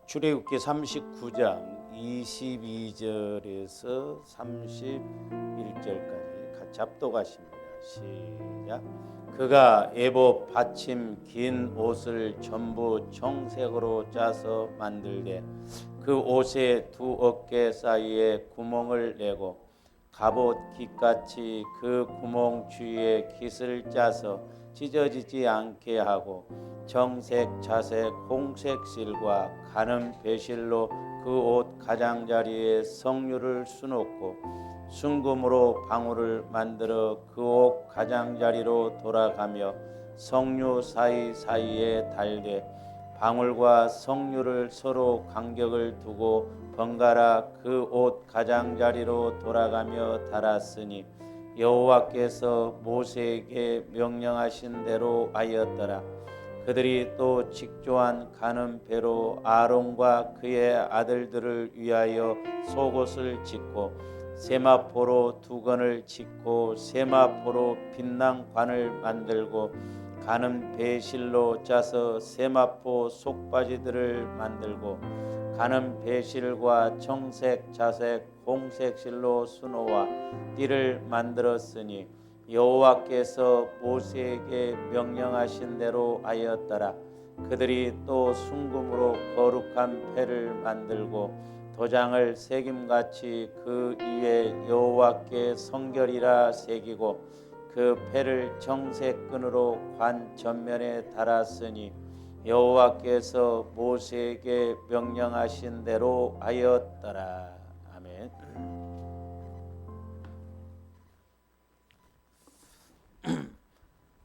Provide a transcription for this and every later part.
출애굽기 39장 22절에서 31절까지 같이 합독하십니다. 시작. 그가 애복 받침 긴 옷을 전부 청색으로 짜서 만들되 그 옷의 두 어깨 사이에 구멍을 내고 갑옷 깃같이 그 구멍 주위에 깃을 짜서 찢어지지 않게 하고 정색, 자색, 홍색 실과 가는 배실로 그 옷 가장자리에 성류를 수놓고 순금으로 방울을 만들어 그 옷 가장자리로 돌아가며 성류 사이사이에 달되 방울과 성류를 서로 간격을 두고 번갈아 그 옷 가장자리로 돌아가며 달았으니 여호와께서 모세에게 명령하신 대로 하였더라. 그들이 또 직조한 가는 배로 아론과 그의 아들들을 위하여 속옷을 짓고 세마포로 두건을 짓고 세마포로 빛난관을 만들고 가는 배실로 짜서 세마포 속바지들을 만들고 가는 배실과 청색, 자색, 홍색 실로 수놓아 띠를 만들었으니 여호와께서 모세에게 명령하신 대로 하였더라. 그들이 또 순금으로 거룩한 패를 만들고 도장을 새김같이 그 위에 여호와께 성결이라 새기고 그 패를 청색 끈으로 관 전면에 달았으니 여호와께서 모세에게 명령하신 대로 하였더라. 아멘.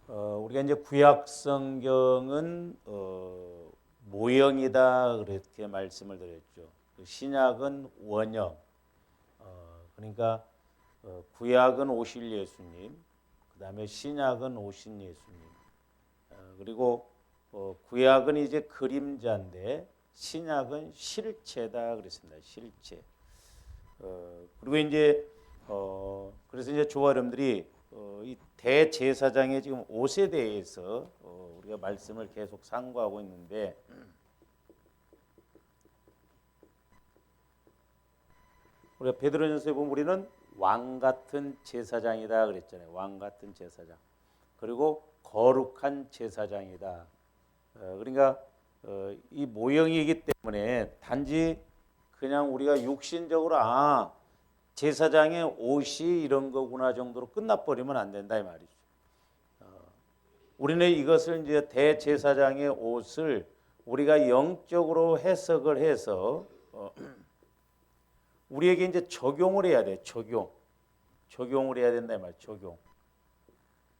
우리가 이제 구약 성경은 모형이다 그렇게 말씀을 드렸죠. 신약은 원형. 그러니까 구약은 오실 예수님, 그다음에 신약은 오신 예수님. 그리고 구약은 이제 그림자인데 신약은 실체다 그랬습니다. 실체. 그리고 이제 그래서 이제 조화 여러분들이 이 대제사장의 지금 옷에 대해서 우리가 말씀을 계속 상고하고 있는데 우리가 베드로전서에 보면 우리는 왕 같은 제사장이다 그랬잖아요. 왕 같은 제사장. 그리고 거룩한 제사장이다. 그러니까 이 모형이기 때문에 단지 그냥 우리가 육신적으로 제사장의 옷이 이런 거구나 정도로 끝나버리면 안 된다 이 말이죠. 우리는 이것을 이제 대제사장의 옷을 우리가 영적으로 해석을 해서 우리에게 이제 적용을 해야 돼. 적용을 해야 된다 이 말. 적용.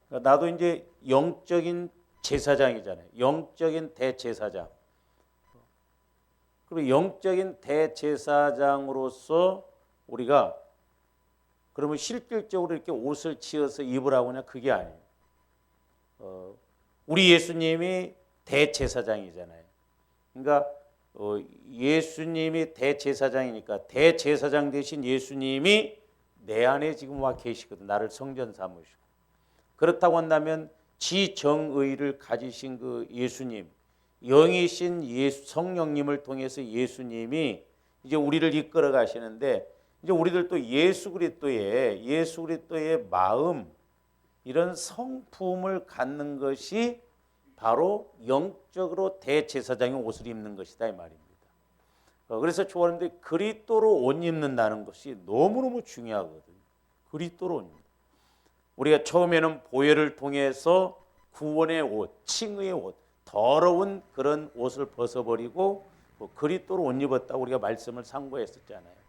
그러니까 나도 이제 영적인 제사장이잖아요. 영적인 대제사장. 그리고 영적인 대제사장으로서 우리가 그러면 실질적으로 이렇게 옷을 지어서 입으라고냐 그게 아니에요. 우리 예수님이 대제사장이잖아요. 그러니까 예수님이 대제사장이니까 대제사장 대신 예수님이 내 안에 지금 와 계시거든. 나를 성전 삼으시고. 그렇다고 한다면 지정의를 가지신 그 예수님, 영이신 성령님을 통해서 예수님이 이제 우리를 이끌어 가시는데 이제 우리들도 예수 그리스도의 마음 이런 성품을 갖는 것이 바로 영적으로 대제사장의 옷을 입는 것이다 이 말입니다. 그래서 조원님들이 그리스도로 옷 입는다는 것이 너무너무 중요하거든요. 그리스도로 옷 입는. 우리가 처음에는 보혈을 통해서 구원의 옷, 칭의의 옷, 더러운 그런 옷을 벗어버리고 그리스도로 옷 입었다고 우리가 말씀을 상고했었잖아요.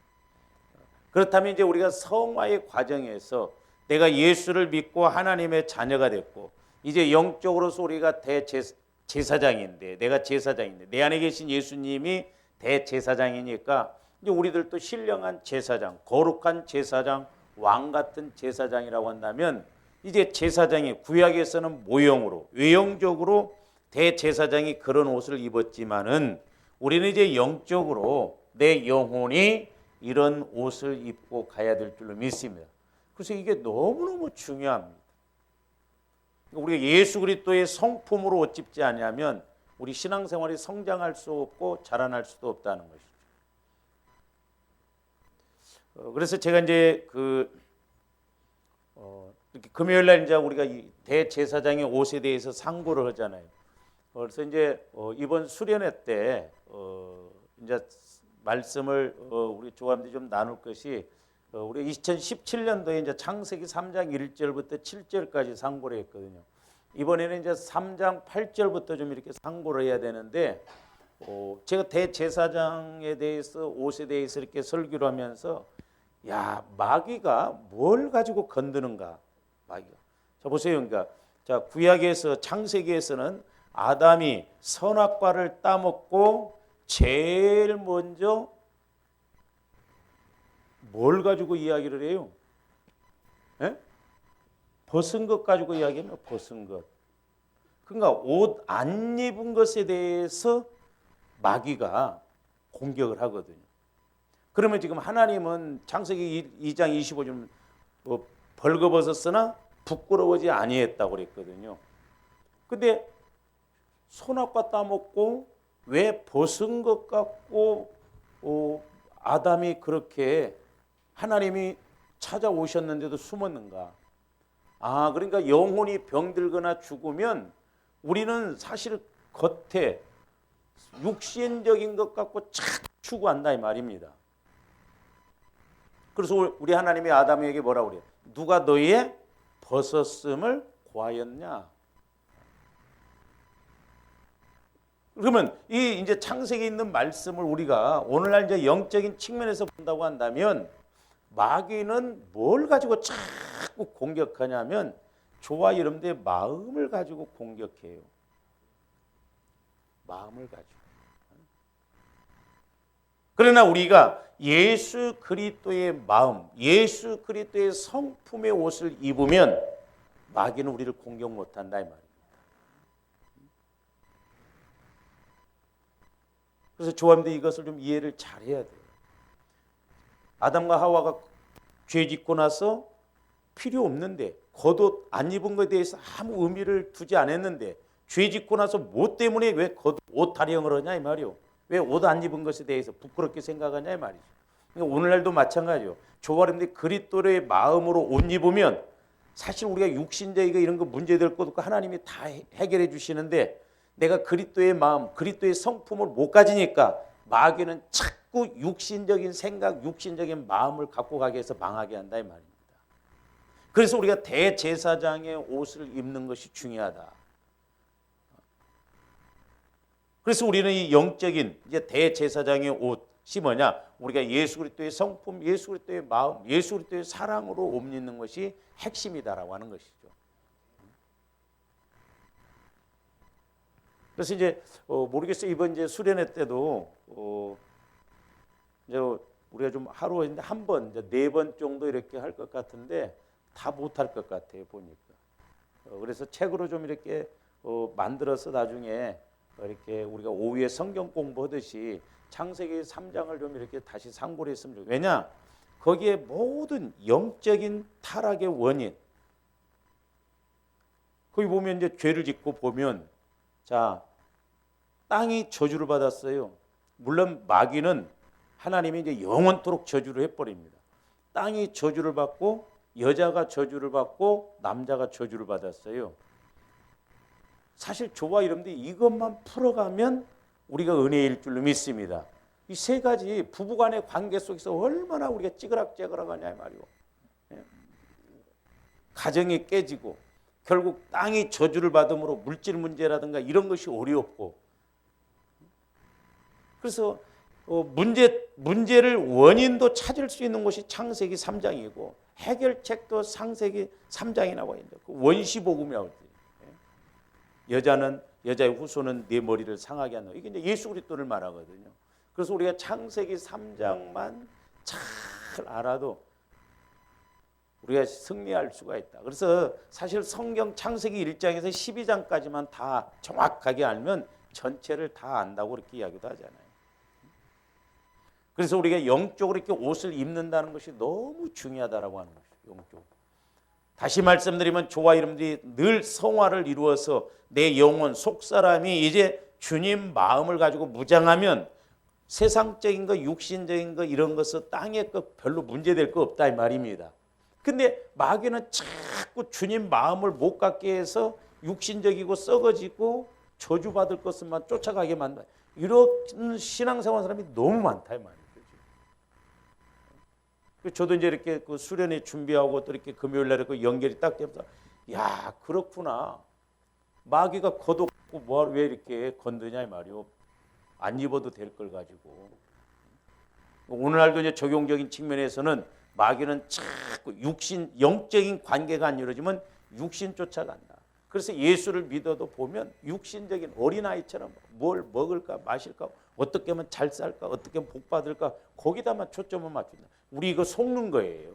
그렇다면 이제 우리가 성화의 과정에서 내가 예수를 믿고 하나님의 자녀가 됐고 이제 영적으로서 우리가 대제사장인데 내가 제사장인데 내 안에 계신 예수님이 대제사장이니까 이제 우리들도 신령한 제사장, 거룩한 제사장, 왕 같은 제사장이라고 한다면 이제 제사장이 구약에서는 모형으로 외형적으로 대제사장이 그런 옷을 입었지만은 우리는 이제 영적으로 내 영혼이 이런 옷을 입고 가야 될 줄로 믿습니다. 그래서 이게 너무너무 중요합니다. 우리가 예수 그리스도의 성품으로 옷 입지 않으면 우리 신앙생활이 성장할 수 없고 자라날 수도 없다는 것이죠. 그래서 제가 이제 이렇게 금요일 날 이제 우리가 이 대제사장의 옷에 대해서 상고를 하잖아요. 그래서 이제 이번 수련회 때 이제 말씀을 우리 조감들이 좀 나눌 것이 우리 2017년도에 이제 창세기 3장 1절부터 7절까지 상고를 했거든요. 이번에는 이제 3장 8절부터 좀 이렇게 상고를 해야 되는데 제가 대제사장에 대해서 옷에 대해서 이렇게 설교를 하면서 야, 마귀가 뭘 가지고 건드는가? 마귀가. 자 보세요. 그러니까 자 구약에서 창세기에서는 아담이 선악과를 따먹고 제일 먼저 뭘 가지고 이야기를 해요? 에? 벗은 것 가지고 이야기하면 벗은 것. 그러니까 옷 안 입은 것에 대해서 마귀가 공격을 하거든요. 그러면 지금 하나님은 창세기 2장 25절 벌거벗었으나 부끄러워지 아니했다고 그랬거든요. 근데 선악과 따먹고 왜 벗은 것 같고 아담이 그렇게 하나님이 찾아오셨는데도 숨었는가? 아, 그러니까 영혼이 병들거나 죽으면 우리는 사실 겉에 육신적인 것 갖고 착 추구한다 이 말입니다. 그래서 우리 하나님이 아담에게 뭐라고 그래요? 누가 너희의 벗었음을 고하였냐? 그러면 이 이제 창세기에 있는 말씀을 우리가 오늘날 이제 영적인 측면에서 본다고 한다면 마귀는 뭘 가지고 자꾸 공격하냐면 저와 여러분들의 마음을 가지고 공격해요. 마음을 가지고. 그러나 우리가 예수 그리스도의 마음, 예수 그리스도의 성품의 옷을 입으면 마귀는 우리를 공격 못한다 이 말이에요. 그래서 조합들 이것을 좀 이해를 잘해야 돼요. 아담과 하와가 죄 짓고 나서 필요 없는데 겉옷 안 입은 것에 대해서 아무 의미를 두지 않았는데 죄 짓고 나서 뭐 때문에 왜 옷 타령을 하냐 이 말이요. 왜 옷 안 입은 것에 대해서 부끄럽게 생각하냐 이 말이죠. 그러니까 오늘날도 마찬가지요. 저와 여러분들이 그리스도의 마음으로 옷 입으면 사실 우리가 육신적이고 이런 거 문제될 것도 없고 하나님이 다 해결해 주시는데 내가 그리스도의 마음, 그리스도의 성품을 못 가지니까 마귀는 자꾸 육신적인 생각, 육신적인 마음을 갖고 가게 해서 망하게 한다 이 말입니다. 그래서 우리가 대제사장의 옷을 입는 것이 중요하다. 그래서 우리는 이 영적인 이제 대제사장의 옷이 뭐냐? 우리가 예수 그리스도의 성품, 예수 그리스도의 마음, 예수 그리스도의 사랑으로 옷 입는 것이 핵심이다라고 하는 것이죠. 그래서 이제 모르겠어요. 이번 이제 수련회 때도 이제 우리가 좀 하루 이제 한 번, 이제 4번 정도 이렇게 할 것 같은데 다 못할 것 같아요 보니까. 그래서 책으로 좀 이렇게 만들어서 나중에 이렇게 우리가 오후에 성경 공부하듯이 창세기 3장을 좀 이렇게 다시 상고를 했으면 좋겠어요. 왜냐? 거기에 모든 영적인 타락의 원인. 거기 보면 이제 죄를 짓고 보면 자, 땅이 저주를 받았어요. 물론 마귀는 하나님이 이제 영원토록 저주를 해버립니다. 땅이 저주를 받고 여자가 저주를 받고 남자가 저주를 받았어요. 사실 저와 여러분들이 이것만 풀어가면 우리가 은혜일 줄로 믿습니다. 이 세 가지 부부간의 관계 속에서 얼마나 우리가 찌그락찌그락하냐 말이오. 가정이 깨지고 결국 땅이 저주를 받음으로 물질 문제라든가 이런 것이 어렵고 그래서 문제를 원인도 찾을 수 있는 것이 창세기 3장이고 해결책도 창세기 3장이 나와 있는데 그 원시복음이라고 해요. 여자의 후손은 네 머리를 상하게 한다. 이게 이제 예수 그리스도를 말하거든요. 그래서 우리가 창세기 3장만 잘 알아도 우리가 승리할 수가 있다. 그래서 사실 성경 창세기 1장에서 12장까지만 다 정확하게 알면 전체를 다 안다고 그렇게 이야기도 하잖아요. 그래서 우리가 영적으로 이렇게 옷을 입는다는 것이 너무 중요하다라고 하는 것이죠. 영적으로. 다시 말씀드리면 저와 여러분들이 늘 성화를 이루어서 내 영혼 속사람이 이제 주님 마음을 가지고 무장하면 세상적인 거, 육신적인 거 이런 것은 땅의 것 별로 문제될 거 없다 이 말입니다. 근데 마귀는 자꾸 주님 마음을 못 갖게 해서 육신적이고 썩어지고 저주받을 것만 쫓아가게 만든다. 이런 신앙생활 사람이 너무 많다 이 말이죠. 저도 이제 이렇게 그 수련회 준비하고 또 이렇게 금요일 날 그 연결이 딱 되면서 야 그렇구나. 마귀가 겉옷고 뭐 왜 이렇게 건드냐 이 말이요. 안 입어도 될 걸 가지고. 오늘날도 이제 적용적인 측면에서는 마귀는 자꾸 육신 영적인 관계가 안 이루어지면 육신 쫓아간다. 그래서 예수를 믿어도 보면 육신적인 어린아이처럼 뭘 먹을까 마실까 어떻게 하면 잘 살까 어떻게 하면 복 받을까 거기다만 초점을 맞춘다. 우리 이거 속는 거예요.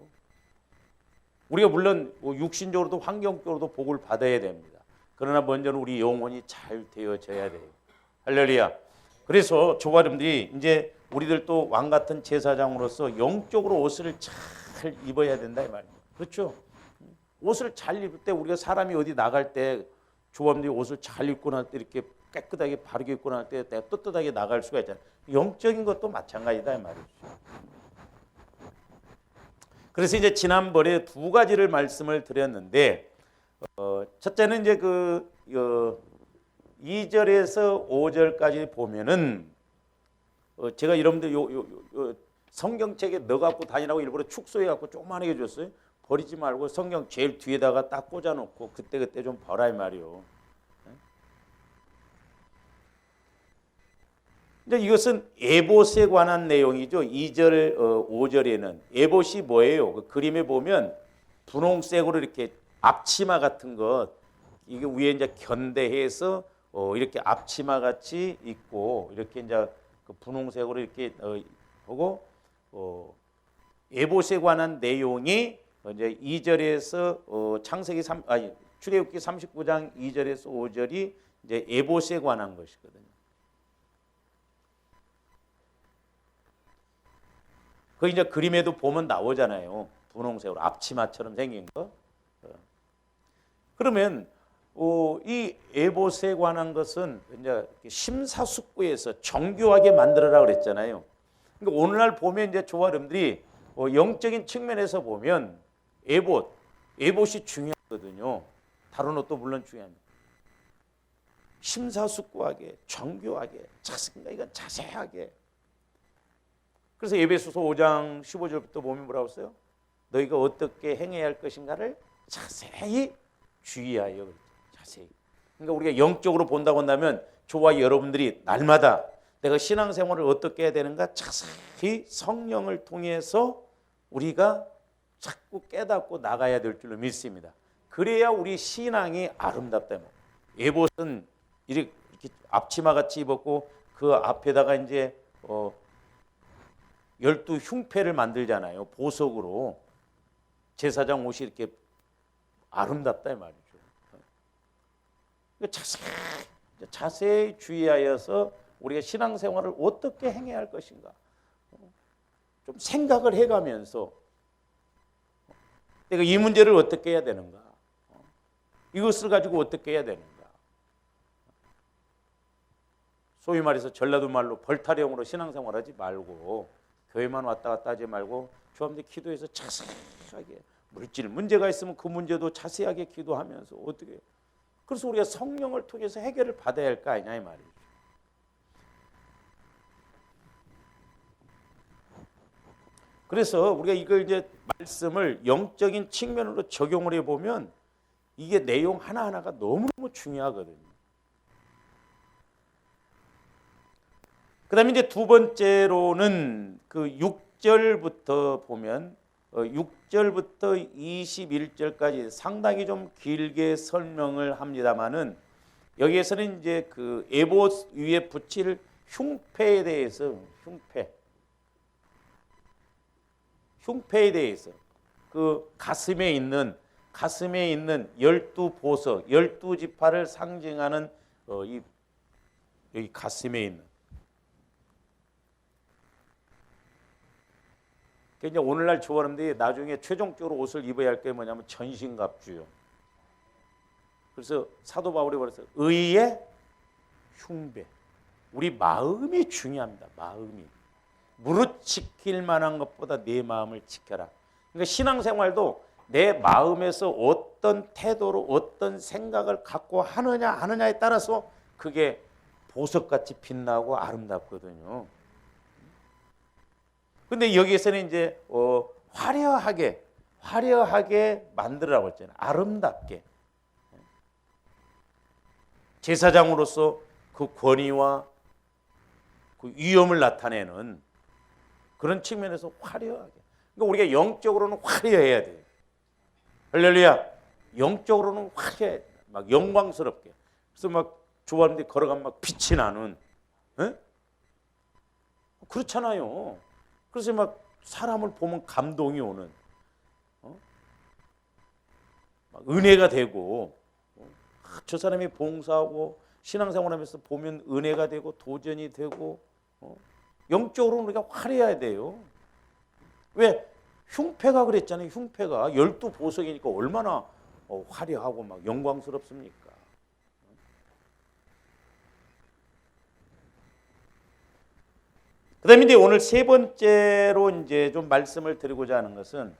우리가 물론 육신적으로도 환경적으로도 복을 받아야 됩니다. 그러나 먼저는 우리 영혼이 잘 되어져야 돼요. 할렐루야. 그래서 조가림들이 이제 우리들도 왕 같은 제사장으로서 영적으로 옷을 잘 입어야 된다 이 말이에요. 그렇죠? 옷을 잘 입을 때 우리가 사람이 어디 나갈 때 조감들이 옷을 잘 입고 날 때 이렇게 깨끗하게 바르게 입고 날 때 내가 떳떳하게 나갈 수가 있잖아요. 영적인 것도 마찬가지다 이 말이죠. 그래서 이제 지난번에 두 가지를 말씀을 드렸는데 첫째는 이제 2절에서 5절까지 보면은 제가 여러분들 성경책에 넣어 갖고 다니라고 일부러 축소해 갖고 조그만하게 줬어요. 버리지 말고 성경 제일 뒤에다가 딱 꽂아 놓고 그때 좀 봐라 이 말이요. 근데 이것은 에봇에 관한 내용이죠. 2절, 5절에는 에봇이 뭐예요? 그 그림에 보면 분홍색으로 이렇게 앞치마 같은 것 이게 위에 이제 견대해서 이렇게 앞치마 같이 있고 이렇게 이제 그 분홍색으로 이렇게 보고 에봇에 관한 내용이 이제 2절에서 출애굽기 39장 2절에서 5절이 이제 에봇에 관한 것이거든요. 그 이제 그림에도 보면 나오잖아요. 분홍색으로 앞치마처럼 생긴 거. 그러면 이 에봇에 관한 것은 이제 심사숙고해서 정교하게 만들어라 그랬잖아요. 그러니까 오늘날 보면 이제 조화 여러분들이 영적인 측면에서 보면 에봇이 중요하거든요. 다른 옷도 물론 중요합니다. 심사숙고하게, 정교하게, 이건 자세하게. 그래서 에베소서 5장 15절부터 보면 뭐라고 써요? 너희가 어떻게 행해야 할 것인가를 자세히 주의하여. 자세히. 그러니까 우리가 영적으로 본다고 한다면 저와 여러분들이 날마다 내가 신앙생활을 어떻게 해야 되는가 자세히 성령을 통해서 우리가 자꾸 깨닫고 나가야 될 줄로 믿습니다. 그래야 우리 신앙이 아름답다. 에봇은 이렇게 앞치마 같이 입었고 그 앞에다가 이제 12 흉패를 만들잖아요. 보석으로. 제사장 옷이 이렇게 아름답다 이 말이죠. 자세히 주의하여서 우리가 신앙생활을 어떻게 행해야 할 것인가 좀 생각을 해가면서 내가 이 문제를 어떻게 해야 되는가, 이것을 가지고 어떻게 해야 되는가. 소위 말해서 전라도 말로 벌타령으로 신앙생활하지 말고 교회만 왔다 갔다 하지 말고 주님께 기도해서 자세하게 물질 문제가 있으면 그 문제도 자세하게 기도하면서 어떻게. 그래서 우리가 성령을 통해서 해결을 받아야 할 거 아니냐 이 말이죠. 그래서 우리가 이걸 이제 말씀을 영적인 측면으로 적용을 해보면 이게 내용 하나하나가 너무너무 중요하거든요. 그 다음에 이제 두 번째로는 그 6절부터 보면 6절부터 21절까지 상당히 좀 길게 설명을 합니다만은 여기에서는 이제 그 에봇 위에 붙일 흉패에 대해서 흉패에 대해서 그 가슴에 있는 12보석, 12지파를 상징하는 여기 가슴에 있는. 그러니까 오늘날 조원님들이 나중에 최종적으로 옷을 입어야 할 게 뭐냐면 전신갑주요. 그래서 사도 바울이 말했어요. 의의 흉배. 우리 마음이 중요합니다. 마음이. 무릇 지킬 만한 것보다 내 마음을 지켜라. 그러니까 신앙생활도 내 마음에서 어떤 태도로 어떤 생각을 갖고 하느냐에 따라서 그게 보석같이 빛나고 아름답거든요. 근데 여기에서는 이제 화려하게 만들라고 했잖아요. 아름답게. 제사장으로서 그 권위와 그 위엄을 나타내는 그런 측면에서 화려하게. 그러니까 우리가 영적으로는 화려해야 돼요. 할렐루야. 영적으로는 화려해. 막 영광스럽게. 그래서 막 주하는데 걸어가면 막 빛이 나는. 에? 그렇잖아요. 그래서 막 사람을 보면 감동이 오는. 막 은혜가 되고. 저 사람이 봉사하고 신앙생활하면서 보면 은혜가 되고 도전이 되고. 영적으로는 우리가 화려해야 돼요. 왜? 흉패가 그랬잖아요. 흉패가 12보석이니까 얼마나 화려하고 막 영광스럽습니까? 그다음에 이제 오늘 세 번째로 이제 좀 말씀을 드리고자 하는 것은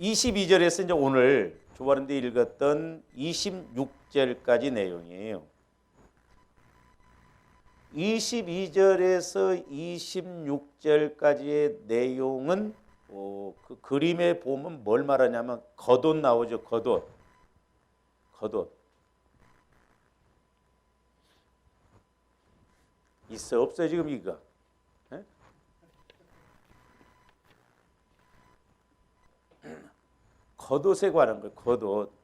22절에서 이제 오늘 조바른데 읽었던 26절까지 내용이에요. 22절에서 26절까지의 내용은 그 그림에 보면 뭘 말하냐면 겉옷 나오죠. 겉옷. 있어 없어요 지금 이거? 에? 겉옷에 관한 거예요. 겉옷.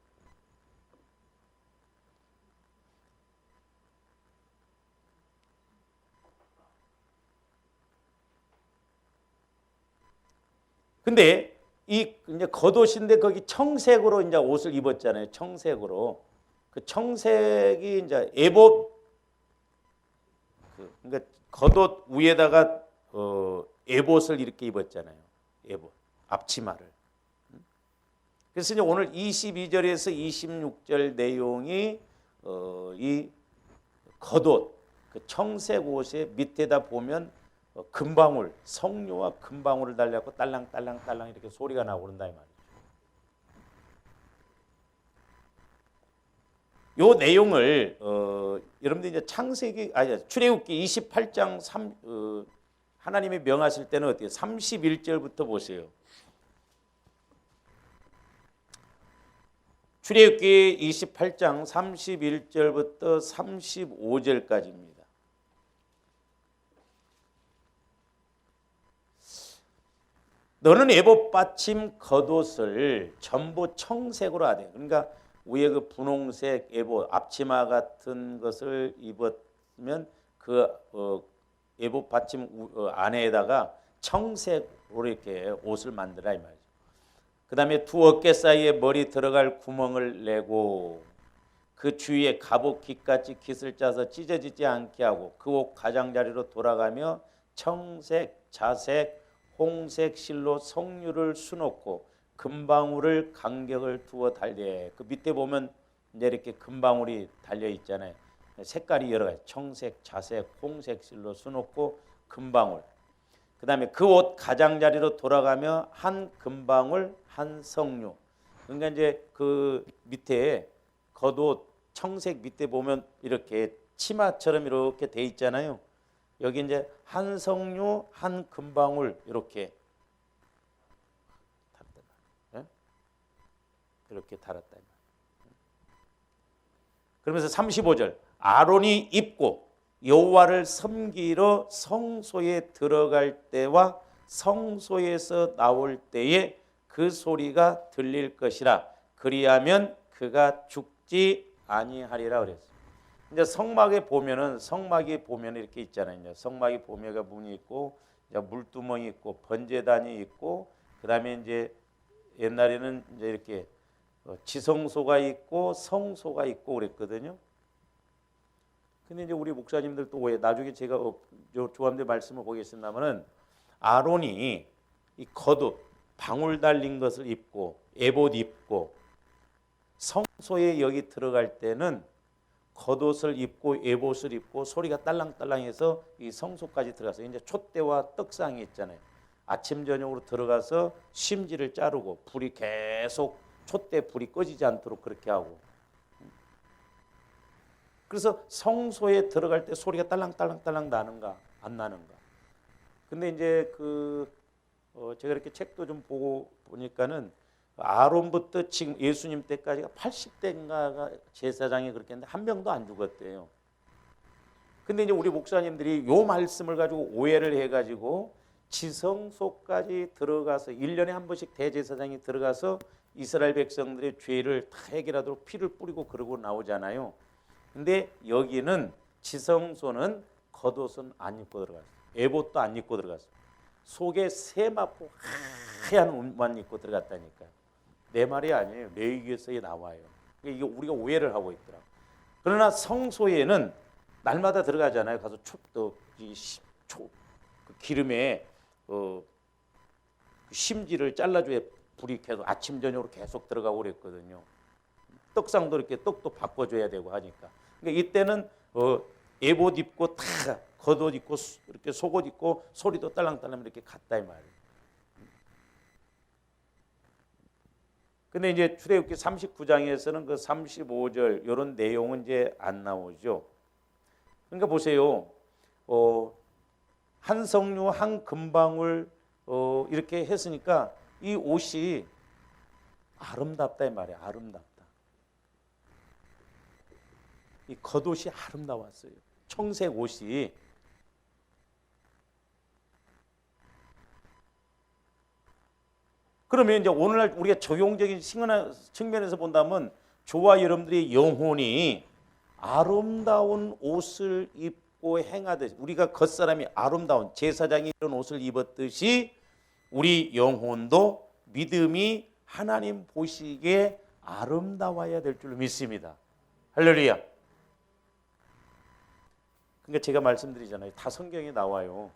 근데 이 이제 겉옷인데 거기 청색으로 이제 옷을 입었잖아요. 청색으로. 그 청색이 이제 에봇 그러니까 겉옷 위에다가 에봇을 이렇게 입었잖아요. 에봇 앞치마를. 그래서 이제 오늘 22절에서 26절 내용이 이 겉옷 그 청색 옷의 밑에다 보면 금방울 성류와 금방울을 달려갖고 딸랑딸랑딸랑 이렇게 소리가 나고 그런다 이 말이죠. 요 내용을 여러분들 이제 출애굽기 28장 하나님이 명하실 때는 어때요? 31절부터 보세요. 출애굽기 28장 31절부터 35절까지입니다. 너는 에봇 받침 겉옷을 전부 청색으로 하되, 그러니까 위에 그 분홍색 에봇 앞치마 같은 것을 입었으면 그 에봇 받침 안에다가 청색으로 이렇게 옷을 만들라 이 말이죠. 그 다음에 두 어깨 사이에 머리 들어갈 구멍을 내고 그 주위에 갑옷 깃같이 깃을 짜서 찢어지지 않게 하고 그 옷 가장자리로 돌아가며 청색, 자색, 홍색 실로 성류를 수놓고 금방울을 간격을 두어 달려. 그 밑에 보면 이제 이렇게 금방울이 달려 있잖아요. 색깔이 여러 가지. 청색, 자색, 홍색 실로 수놓고 금방울. 그다음에 그 옷 가장자리로 돌아가며 한 금방울 한 성류. 그러니까 이제 그 밑에 겉옷 청색 밑에 보면 이렇게 치마처럼 이렇게 돼 있잖아요. 여기 이제 한 성류 한 금방울 이렇게 달았다. 이렇게 달았다. 그러면서 35절 아론이 입고 여호와를 섬기러 성소에 들어갈 때와 성소에서 나올 때에 그 소리가 들릴 것이라. 그리하면 그가 죽지 아니하리라 그랬어요. 이제 성막이 보면 이렇게 있잖아요. 이제 성막이 보면 문이 있고 이제 물두멍이 있고 번제단이 있고 그다음에 이제 옛날에는 이제 이렇게 지성소가 있고 성소가 있고 그랬거든요. 근데 이제 우리 목사님들도 왜 나중에 제가 조함대 말씀을 보겠습니다만은 아론이 이 겉옷 방울 달린 것을 입고 에봇 입고 성소에 여기 들어갈 때는 겉옷을 입고 에봇을 입고 소리가 딸랑딸랑해서 이 성소까지 들어가서 이제 촛대와 떡상이 있잖아요. 아침 저녁으로 들어가서 심지를 자르고 불이 계속 촛대 불이 꺼지지 않도록 그렇게 하고, 그래서 성소에 들어갈 때 소리가 딸랑딸랑딸랑 나는가 안 나는가. 근데 이제 제가 이렇게 책도 좀 보고 보니까는 아론부터 지금 예수님 때까지가 80대인가가 제사장이 그렇게 했는데 한 명도 안 죽었대요. 근데 이제 우리 목사님들이 요 말씀을 가지고 오해를 해가지고 지성소까지 들어가서 1년에 한 번씩 대제사장이 들어가서 이스라엘 백성들의 죄를 다 해결하도록 피를 뿌리고 그러고 나오잖아요. 근데 여기는 지성소는 겉옷은 안 입고 들어갔어요. 에봇도 안 입고 들어갔어요. 속에 세마포 하얀 옷만 입고 들어갔다니까요. 내 말이 아니에요. 레위기에서에 나와요. 이게 우리가 오해를 하고 있더라고요. 그러나 성소에는 날마다 들어가잖아요. 가서 그 기름에 심지를 잘라줘야 불이 계속 아침 저녁으로 계속 들어가고 그랬거든요. 떡상도 이렇게 떡도 바꿔줘야 되고 하니까. 그러니까 이때는 에봇 입고 다 겉옷 입고 이렇게 속옷 입고 소리도 딸랑딸랑 이렇게 갔다 이 말이에요. 근데 이제 출애굽기 39장에서는 그 35절 이런 내용은 이제 안 나오죠. 그러니까 보세요. 한 석류 한 금방울 이렇게 했으니까 이 옷이 아름답다 이 말이에요. 아름답다. 이 겉옷이 아름다웠어요. 청색 옷이. 그러면 이제 오늘날 우리가 적용적인 측면에서 본다면 저와 여러분들의 영혼이 아름다운 옷을 입고 행하듯이, 우리가 겉사람이 아름다운 제사장이 이런 옷을 입었듯이 우리 영혼도 믿음이 하나님 보시기에 아름다워야 될 줄 믿습니다. 할렐루야. 그러니까 제가 말씀드리잖아요. 다 성경에 나와요.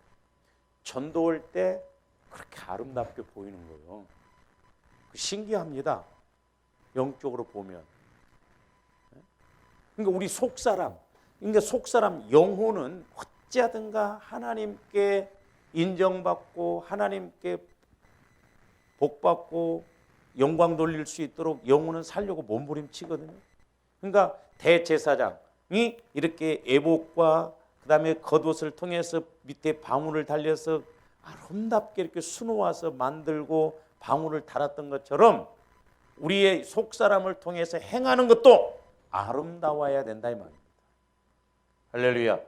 전도할 때 그렇게 아름답게 보이는 거예요. 신기합니다. 영적으로 보면. 그러니까 우리 속사람, 영혼은 어찌하든가 하나님께 인정받고 하나님께 복받고 영광 돌릴 수 있도록 영혼은 살려고 몸부림치거든요. 그러니까 대제사장이 이렇게 에봇과 그다음에 겉옷을 통해서 밑에 방울을 달려서 아름답게 이렇게 수놓아서 만들고 방울을 달았던 것처럼 우리의 속사람을 통해서 행하는 것도 아름다워야 된다 이 말입니다. 할렐루야.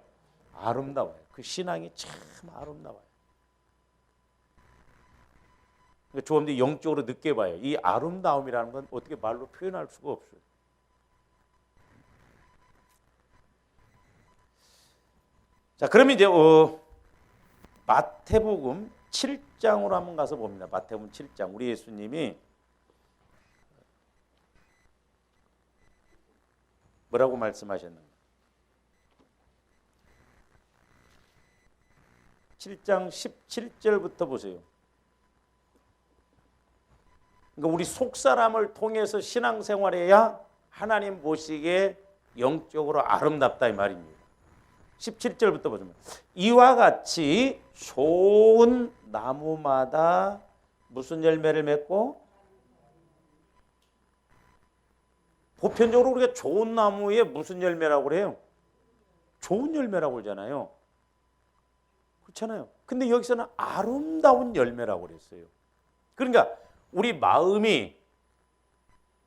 아름다워요. 그 신앙이 참 아름다워요. 그러니까 조금 영적으로 느껴봐요. 이 아름다움이라는 건 어떻게 말로 표현할 수가 없어요. 자, 그러면 이제 마태복음 7장으로 한번 가서 봅니다. 마태복음 7장. 우리 예수님이 뭐라고 말씀하셨는가? 7장 17절부터 보세요. 그러니까 우리 속사람을 통해서 신앙생활해야 하나님 보시기에 영적으로 아름답다 이 말입니다. 17절부터 보시면 이와 같이 좋은 나무마다 무슨 열매를 맺고, 보편적으로 우리가 좋은 나무에 무슨 열매라고 그래요? 좋은 열매라고 그러잖아요. 그렇잖아요. 근데 여기서는 아름다운 열매라고 그랬어요. 그러니까 우리 마음이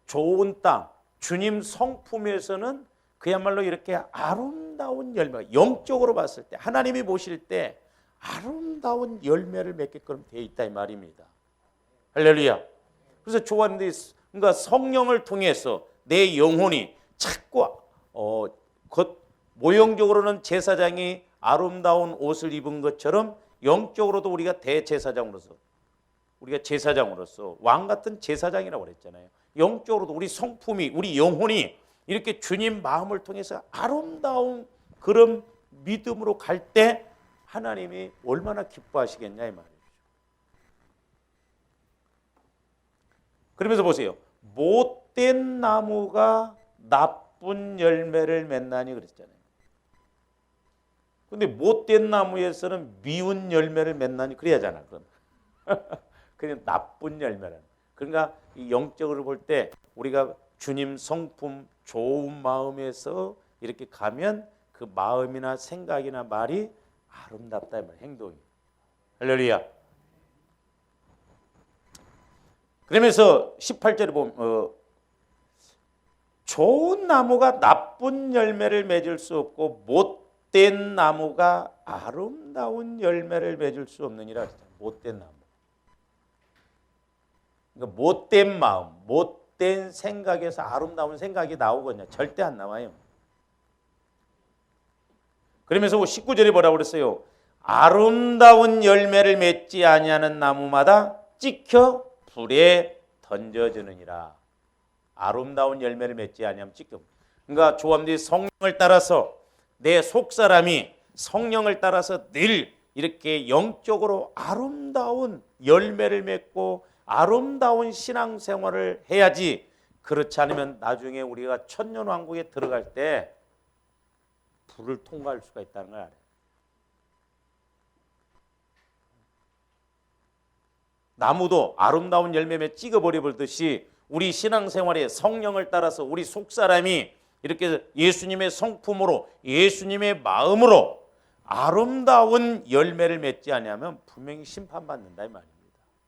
좋은 땅, 주님 성품에서는 그야말로 이렇게 아름다운 열매, 영적으로 봤을 때 하나님이 보실 때 아름다운 열매를 맺게끔 되어 있다 이 말입니다. 할렐루야. 그래서 좋아하는데, 그러니까 성령을 통해서 내 영혼이 자꾸 모형적으로는 제사장이 아름다운 옷을 입은 것처럼 영적으로도 우리가 대제사장으로서, 우리가 제사장으로서 왕 같은 제사장이라고 그랬잖아요. 영적으로도 우리 성품이, 우리 영혼이 이렇게 주님 마음을 통해서 아름다운 그런 믿음으로 갈 때 하나님이 얼마나 기뻐하시겠냐 이 말이죠. 그러면서 보세요. 못된 나무가 나쁜 열매를 맺나니 그랬잖아요. 근데 못된 나무에서는 미운 열매를 맺나니 그래야잖아. 그럼 그냥 나쁜 열매라는. 그러니까 이 영적으로 볼 때 우리가 주님 성품 좋은 마음에서 이렇게 가면 그 마음이나 생각이나 말이 아름답다 이 말, 행동이. 할렐루야. 그러면서 18절에 보면 좋은 나무가 나쁜 열매를 맺을 수 없고 못된 나무가 아름다운 열매를 맺을 수 없느니라. 못된 나무. 그러니까 못된 마음, 못된 생각에서 아름다운 생각이 나오거든요. 절대 안 나와요. 그러면서 19절에 뭐라고 그랬어요? 아름다운 열매를 맺지 아니하는 나무마다 찍혀 불에 던져지느니라. 아름다운 열매를 맺지 아니하면 찍혀. 그러니까 조함들이 성령을 따라서 내 속사람이 성령을 따라서 늘 이렇게 영적으로 아름다운 열매를 맺고 아름다운 신앙생활을 해야지. 그렇지 않으면 나중에 우리가 천년왕국에 들어갈 때 불을 통과할 수가 있다는 걸 알아요. 나무도 아름다운 열매에 찍어버려 버리듯이 우리 신앙생활에 성령을 따라서 우리 속사람이 이렇게 예수님의 성품으로 예수님의 마음으로 아름다운 열매를 맺지 않으면 분명히 심판받는다 이 말입니다.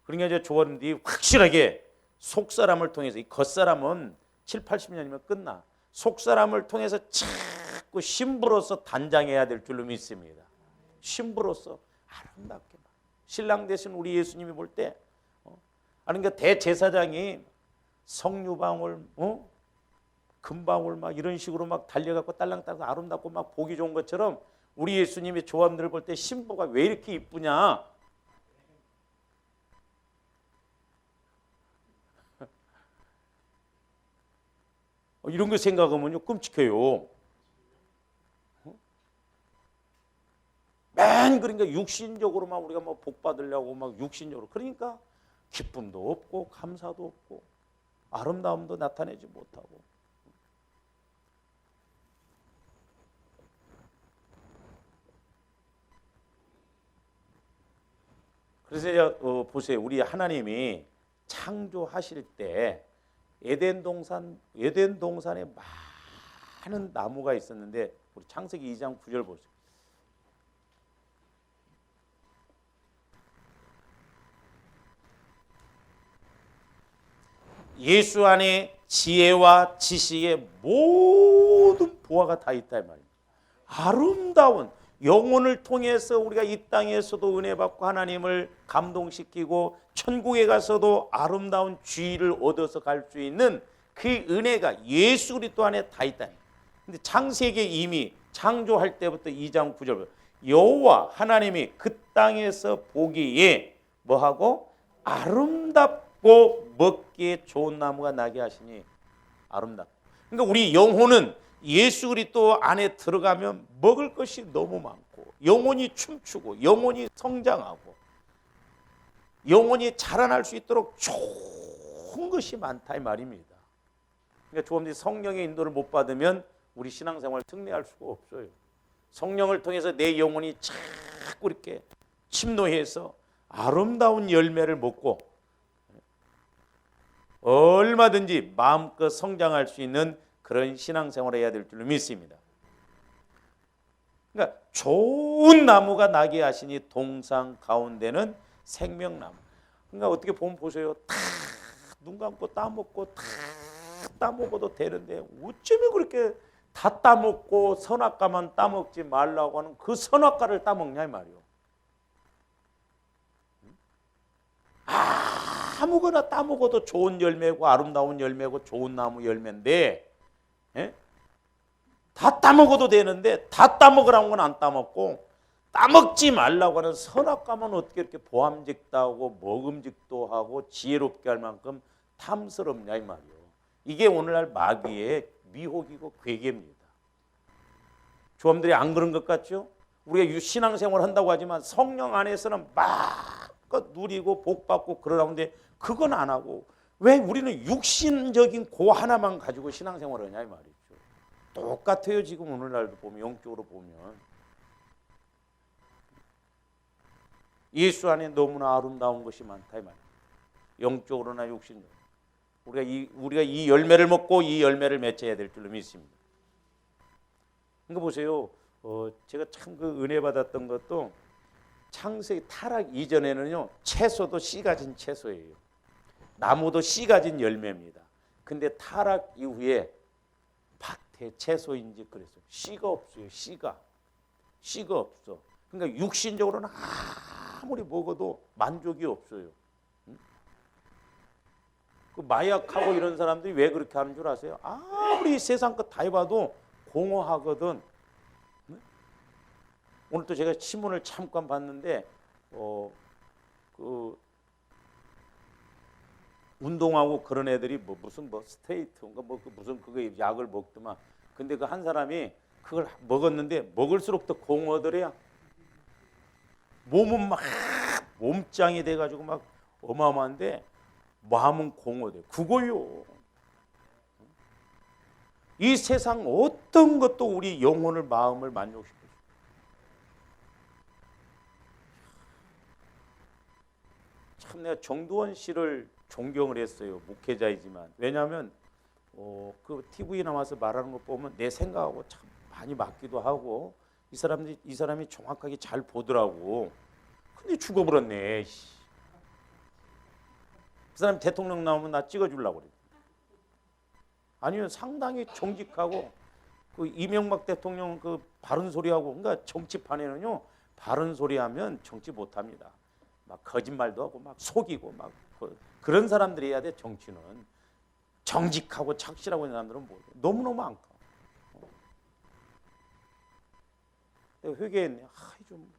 그러니까 이제 조언들이 확실하게 속사람을 통해서, 이 겉사람은 7, 80년이면 끝나. 속사람을 통해서 자꾸 신부로서 단장해야 될 줄로 믿습니다. 신부로서 아름답게. 신랑 되신 우리 예수님이 볼 때, 그러니까 대제사장이 석류방울, 금방울 막 이런 식으로 막 달려갖고 딸랑딸랑 아름답고 막 보기 좋은 것처럼 우리 예수님의 조함들을 볼 때 신부가 왜 이렇게 이쁘냐? 이런 거 생각하면요 끔찍해요. 맨 그러니까 육신적으로만 우리가 뭐 복 받으려고 막 육신적으로 그러니까 기쁨도 없고 감사도 없고 아름다움도 나타내지 못하고. 그래서 이제 보세요. 우리 하나님이 창조하실 때 에덴 동산에 많은 나무가 있었는데 우리 창세기 2장 9절 보세요. 예수 안에 지혜와 지식의 모든 보화가 다 있다 이 말입니다. 아름다운 영혼을 통해서 우리가 이 땅에서도 은혜 받고 하나님을 감동시키고 천국에 가서도 아름다운 지위를 얻어서 갈 수 있는 그 은혜가 예수 그리스도 안에 다 있다. 근데 창세기에 이미 창조할 때부터 2장 9절 여호와 하나님이 그 땅에서 보기에 뭐하고 아름답고 먹기에 좋은 나무가 나게 하시니 아름답고. 그러니까 우리 영혼은 예수 그리스도 안에 들어가면 먹을 것이 너무 많고 영혼이 춤추고 영혼이 성장하고 영혼이 자라날 수 있도록 좋은 것이 많다 이 말입니다. 그러니까 조금씩 성령의 인도를 못 받으면 우리 신앙생활 승리할 수가 없어요. 성령을 통해서 내 영혼이 자꾸 이렇게 침노해서 아름다운 열매를 먹고 얼마든지 마음껏 성장할 수 있는 그런 신앙생활을 해야 될 줄로 믿습니다. 그러니까 좋은 나무가 나게 하시니 동상 가운데는 생명나무. 그러니까 어떻게 보면 보세요. 다 눈 감고 따먹고 다 따먹어도 되는데 어쩌면 그렇게 다 따먹고 선악과만 따먹지 말라고 하는 그 선악과를 따먹냐 이 말이요. 아무거나 따먹어도 좋은 열매고 아름다운 열매고 좋은 나무 열매인데 다 따먹어도 되는데 다 따먹으라는 건 안 따먹고 따먹지 말라고 하는 선악과만 어떻게 이렇게 보암직도 하고 먹음직도 하고 지혜롭게 할 만큼 탐스럽냐 이 말이요. 이게 오늘날 마귀의 미혹이고 괴계입니다. 조함들이 안 그런 것 같죠? 우리가 신앙생활 한다고 하지만 성령 안에서는 마음껏 누리고 복받고 그러라는데 그건 안 하고 왜 우리는 육신적인 고 하나만 가지고 신앙생활을 하냐 이 말이죠. 똑같아요. 지금 오늘날도 보면 영적으로 보면 예수 안에 너무나 아름다운 것이 많다 이 말이에요. 영적으로나 육신적으로 우리가 이 열매를 먹고 이 열매를 맺어야 될 줄로 믿습니다. 그러니까 보세요. 제가 참 그 은혜 받았던 것도 창세기 타락 이전에는요 채소도 씨 가진 채소예요. 나무도 씨 가진 열매입니다. 근데 타락 이후에 밭에 채소인지 그랬어요. 씨가 없어요. 씨가 없어. 그러니까 육신적으로는 아무리 먹어도 만족이 없어요. 그 마약하고 이런 사람들이 왜 그렇게 하는 줄 아세요? 아무리 세상 것 다 해봐도 공허하거든. 오늘 또 제가 신문을 잠깐 봤는데 그 운동하고 그런 애들이 무슨 스테이트인가 무슨 그거 약을 먹더만. 근데 그 한 사람이 그걸 먹었는데 먹을수록 더 공허하더래요. 몸은 막 몸짱이 돼가지고 막 어마어마한데 마음은 공허돼. 그거요. 이 세상 어떤 것도 우리 영혼을 마음을 만족시켜. 참 내가 정두원 씨를 존경을 했어요. 목회자이지만. 왜냐하면 그 TV에 나와서 말하는 거 보면 내 생각하고 참 많이 맞기도 하고 이 사람이 정확하게 잘 보더라고. 근데 죽어버렸네. 그 사람 대통령 나오면 나 찍어주려고 그래. 아니면 상당히 정직하고 그 이명박 대통령 그 바른 소리하고 그러니까 정치판에는요 바른 소리하면 정치 못합니다. 막 거짓말도 하고 막 속이고 막 그런 사람들이 해야 돼. 정치는 정직하고 착실하고 있는 사람들은 뭐 너무너무 많고. 내가 회개했네. 좀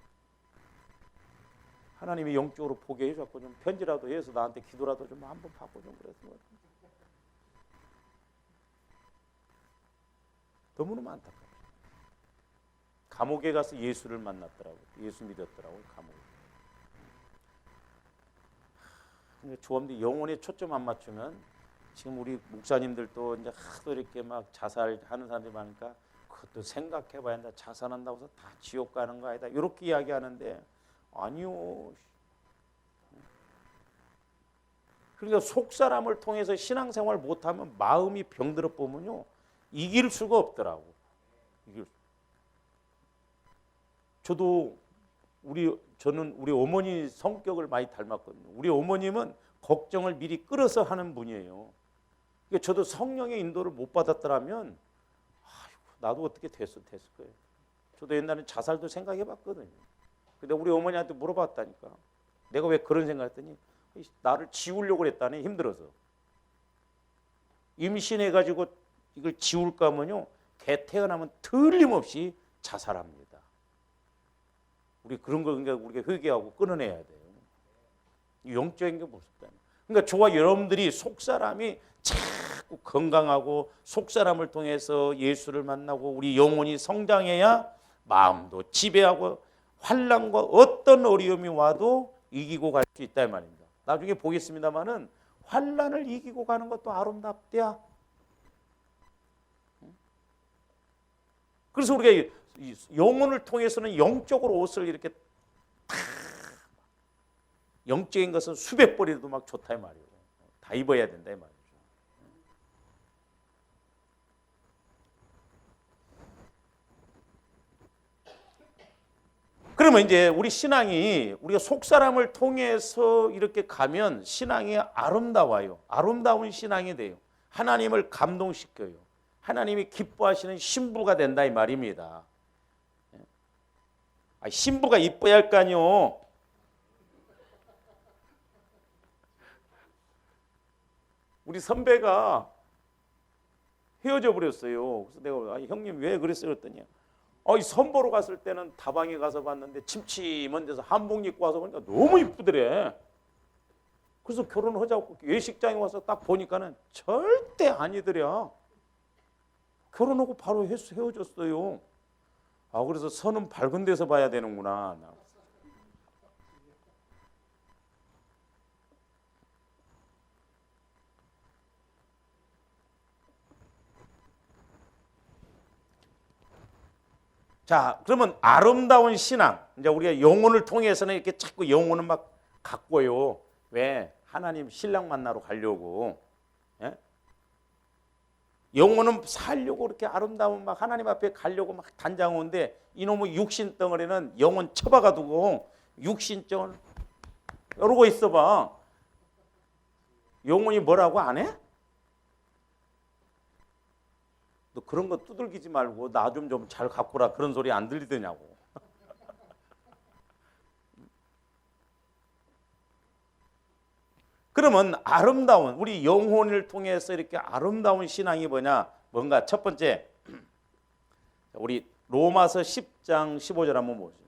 하나님이 영적으로 보게 해줬고 좀 편지라도 해서 나한테 기도라도 좀 한번 받고 좀 그랬어. 너무너무 안타까워. 감옥에 가서 예수를 만났더라고. 예수 믿었더라고 감옥에. 근데 조합들 영혼에 초점 안 맞추면 지금 우리 목사님들도 이제 하도 이렇게 막 자살하는 사람들이 많으니까 그것도 생각해봐야 한다. 자살한다고 해서 다 지옥 가는 거 아니다. 이렇게 이야기하는데 아니요. 그러니까 속사람을 통해서 신앙생활 못하면 마음이 병들어 보면요 이길 수가 없더라고. 저는 우리 어머니 성격을 많이 닮았거든요. 우리 어머님은 걱정을 미리 끌어서 하는 분이에요. 그러니까 저도 성령의 인도를 못 받았더라면 나도 어떻게 됐을 거예요. 저도 옛날에 자살도 생각해봤거든요. 근데 우리 어머니한테 물어봤다니까. 내가 왜 그런 생각했더니 나를 지우려고 그랬다니 힘들어서. 임신해가지고 이걸 지울까 하면요. 개 태어나면 틀림없이 자살합니다. 우리 그런 거 그러니까 우리가 회개하고 끊어내야 돼요. 영적인 게 무섭다. 그러니까 저와 여러분들이 속사람이 자꾸 건강하고 속사람을 통해서 예수를 만나고 우리 영혼이 성장해야 마음도 지배하고 환난과 어떤 어려움이 와도 이기고 갈 수 있다 이 말입니다. 나중에 보겠습니다만은 환난을 이기고 가는 것도 아름답대야. 그래서 우리가 영혼을 통해서는 영적으로 옷을 이렇게 다 영적인 것은 수백 벌이라도 막 좋다 이 말이에요. 다 입어야 된다 이 말이죠. 그러면 이제 우리 신앙이 우리가 속사람을 통해서 이렇게 가면 신앙이 아름다워요. 아름다운 신앙이 돼요. 하나님을 감동시켜요. 하나님이 기뻐하시는 신부가 된다 이 말입니다. 신부가 이뻐야 할 거 아니요. 우리 선배가 헤어져 버렸어요. 그래서 내가 형님 왜 그랬어요? 그랬더니 선보러 갔을 때는 다방에 가서 봤는데 침침한 데서 한복 입고 와서 보니까 너무 이쁘더래. 그래서 결혼하자고 예식장에 와서 딱 보니까는 절대 아니더랴. 결혼하고 바로 헤어졌어요. 그래서 선은 밝은 데서 봐야 되는구나. 자, 그러면 아름다운 신앙. 이제 우리가 영혼을 통해서는 이렇게 자꾸 영혼을 막 갖고요. 왜? 하나님 신랑 만나러 가려고. 예? 영혼은 살려고 그렇게 아름다운 막 하나님 앞에 가려고 막 단장오는데 이놈의 육신 덩어리는 영혼 처박아두고 육신정을 이러고 있어봐. 영혼이 뭐라고 안 해? 너 그런 거 두들기지 말고 나 좀 잘 갖고라 그런 소리 안 들리더냐고. 그러면 아름다운 우리 영혼을 통해서 이렇게 아름다운 신앙이 뭐냐? 뭔가 첫 번째 우리 로마서 10장 15절 한번 보시죠.